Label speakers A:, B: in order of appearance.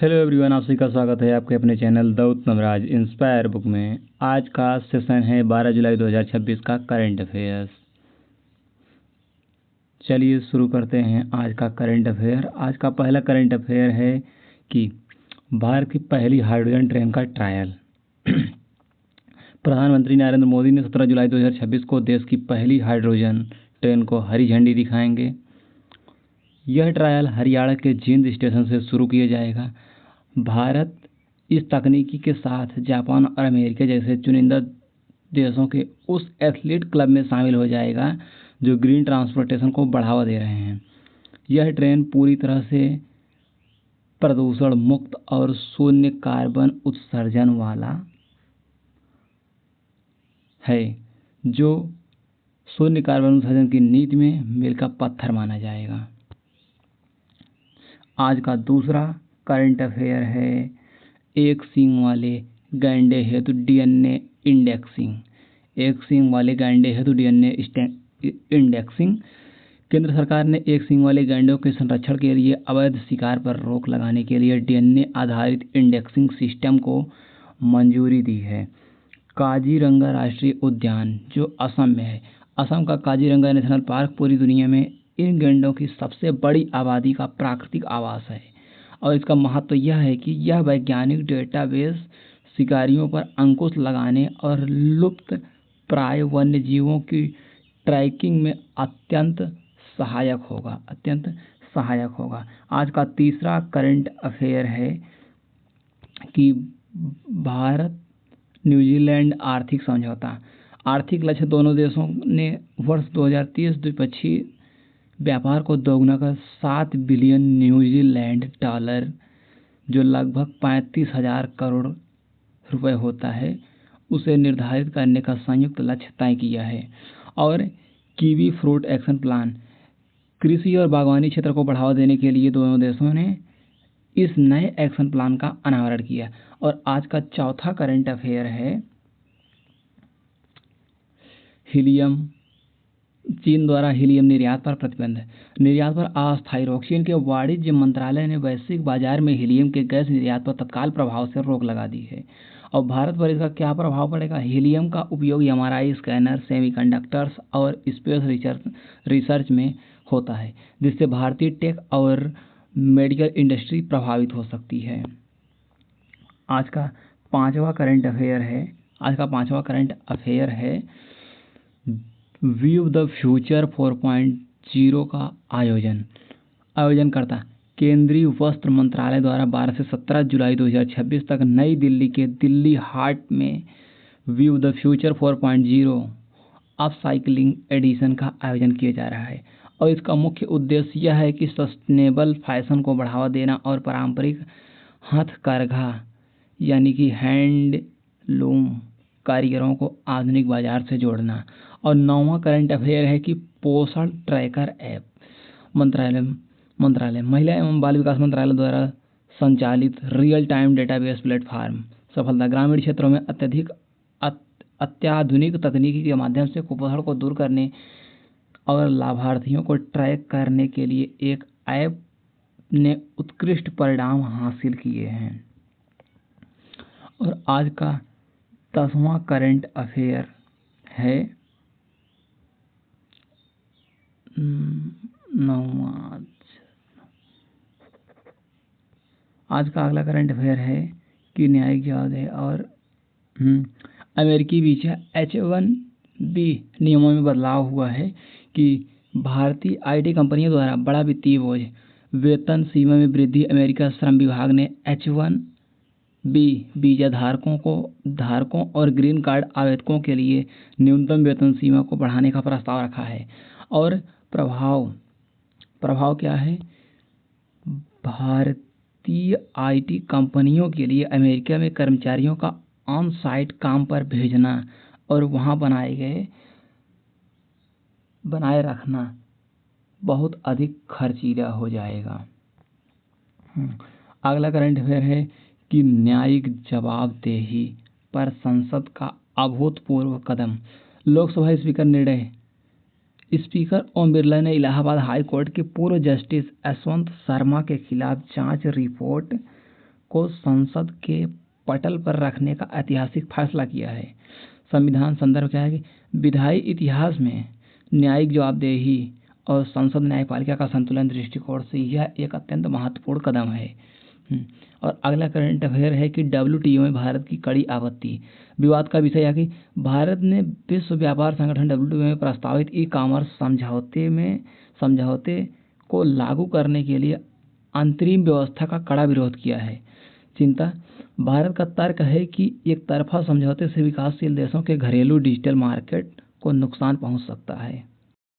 A: Hello everyone, आप सभी का स्वागत है आपके अपने channel Dawood Namraj inspire book में। आज का सेशन है 12 जुलाई 2026 का करंट अफेयर्स। चलिए शुरू करते हैं आज का करंट अफेयर। आज का पहला करंट अफेयर है कि भारत की पहली हाइड्रोजन ट्रेन का ट्रायल। प्रधानमंत्री नरेंद्र मोदी ने 17 जुलाई 2026 को देश की पहली हाइड्रोजन ट्रेन को हरी झंडी दिखाएंगे। यह ट्रायल हरियाणा के जींद स्टेशन से शुरू किया जाएगा। भारत इस तकनीकी के साथ जापान और अमेरिका जैसे चुनिंदा देशों के उस एथलीट क्लब में शामिल हो जाएगा जो ग्रीन ट्रांसपोर्टेशन को बढ़ावा दे रहे हैं। यह ट्रेन पूरी तरह से प्रदूषण मुक्त और शून्य कार्बन उत्सर्जन वाला है, जो शून्य कार्बन उत्सर्जन की नीति में मील का पत्थर माना जाएगा। आज का दूसरा करंट अफेयर है एक सींग वाले गैंडे हेतु डीएनए इंडेक्सिंग। एक सींग वाले गैंडे हेतु डीएनए इंडेक्सिंग। केंद्र सरकार ने एक सींग वाले गैंडों के संरक्षण के लिए अवैध शिकार पर रोक लगाने के लिए डीएनए आधारित इंडेक्सिंग सिस्टम को मंजूरी दी है। काजीरंगा राष्ट्रीय उद्यान जो असम में है, असम का काजीरंगा नेशनल पार्क पूरी दुनिया में इन गैंडों की सबसे बड़ी आबादी का प्राकृतिक आवास है और इसका महत्व यह है कि यह वैज्ञानिक डेटाबेस शिकारियों पर अंकुश लगाने और लुप्त प्राय वन्य जीवों की ट्रैकिंग में अत्यंत सहायक होगा। आज का तीसरा करंट अफेयर है कि भारत न्यूजीलैंड आर्थिक समझौता। आर्थिक लक्ष्य दोनों देशों ने वर्ष 2030 द्विपक्षीय व्यापार को दोगुना कर 7 बिलियन न्यूजीलैंड डॉलर जो लगभग 35,000 करोड़ रुपए होता है उसे निर्धारित करने का संयुक्त लक्ष्य तय किया है। और कीवी फ्रूट एक्शन प्लान, कृषि और बागवानी क्षेत्र को बढ़ावा देने के लिए दोनों देशों ने इस नए एक्शन प्लान का अनावरण किया। और आज का चौथा करंट अफेयर है हीलियम। चीन द्वारा हीलियम निर्यात पर प्रतिबंध। निर्यात पर अस्थायी रोक। चीन के वाणिज्य मंत्रालय ने वैश्विक बाजार में हीलियम के गैस निर्यात पर तत्काल प्रभाव से रोक लगा दी है। और भारत पर इसका क्या प्रभाव पड़ेगा? हीलियम का उपयोग एमआरआई स्कैनर, सेमीकंडक्टर्स और स्पेस रिसर्च में होता है, जिससे भारतीय टेक और मेडिकल इंडस्ट्री प्रभावित हो सकती है। आज का पांचवा करंट अफेयर है व्यू द फ्यूचर 4.0 का आयोजनकर्ता केंद्रीय वस्त्र मंत्रालय द्वारा 12 से 17 जुलाई 2026 तक नई दिल्ली के दिल्ली हाट में view the future 4.0 upcycling edition का आयोजन किया जा रहा है। और इसका मुख्य उद्देश्य यह है कि सस्टेनेबल फैशन को बढ़ावा देना और पारंपरिक हथकरघा यानी कि हैंडलूम कारीगरों को आधुनिक बाजार से जोड़ना। और 9वां करंट अफेयर है कि पोषण ट्रैकर ऐप मंत्रालय महिला एवं बाल विकास मंत्रालय द्वारा संचालित रियल टाइम डेटाबेस प्लेटफॉर्म सफलता ग्रामीण क्षेत्रों में अत्याधुनिक तकनीकी के माध्यम से कुपोषण को दूर करने और लाभार्थियों को ट्रैक करने के लिए एक ऐप ने उत्कृष्ट परिणाम हासिल किए हैं। और आज का 10वां करंट अफेयर है 9वां। आज का अगला करंट अफेयर है कि न्यायिक जवाब है और अमेरिकी वीजा H-1B नियमों में बदलाव हुआ है कि भारतीय आईटी कंपनियों द्वारा बड़ा वित्तीय बोझ, वेतन सीमा में वृद्धि। अमेरिका श्रम विभाग ने H-1B वीजा धारकों और ग्रीन कार्ड आवेदकों के लिए न्यूनतम वेतन सीमा को बढ़ाने का प्रस्ताव रखा है। और प्रभाव क्या है? भारतीय आईटी कंपनियों के लिए अमेरिका में कर्मचारियों का ऑन साइट काम पर भेजना और वहां बनाए रखना बहुत अधिक खर्चीला हो जाएगा। अगला करंट अफेयर है कि न्यायिक जवाबदेही पर संसद का अभूतपूर्व कदम। लोकसभा स्पीकर निर्णय। स्पीकर ओम बिरला ने इलाहाबाद हाई कोर्ट के पूर्व जस्टिस यशवंत शर्मा के खिलाफ जांच रिपोर्ट को संसद के पटल पर रखने का ऐतिहासिक फैसला किया है। संविधान संदर्भ क्या है कि विधायी इतिहास में न्यायिक जवाबदेही और संसद न्यायपालिका का संतुलन दृष्टिकोण से यह एक अत्यंत महत्वपूर्ण कदम है। और अगला करंट अफेयर है कि WTO में भारत की कड़ी आपत्ति। विवाद का विषय है कि भारत ने विश्व व्यापार संगठन WTO में प्रस्तावित ई-कॉमर्स समझौते को लागू करने के लिए अंतरिम व्यवस्था का कड़ा विरोध किया है। चिंता, भारत का तर्क है कि एक तरफा समझौते से विकासशील देशों के घरेलू डिजिटल मार्केट को नुकसान पहुंच सकता है।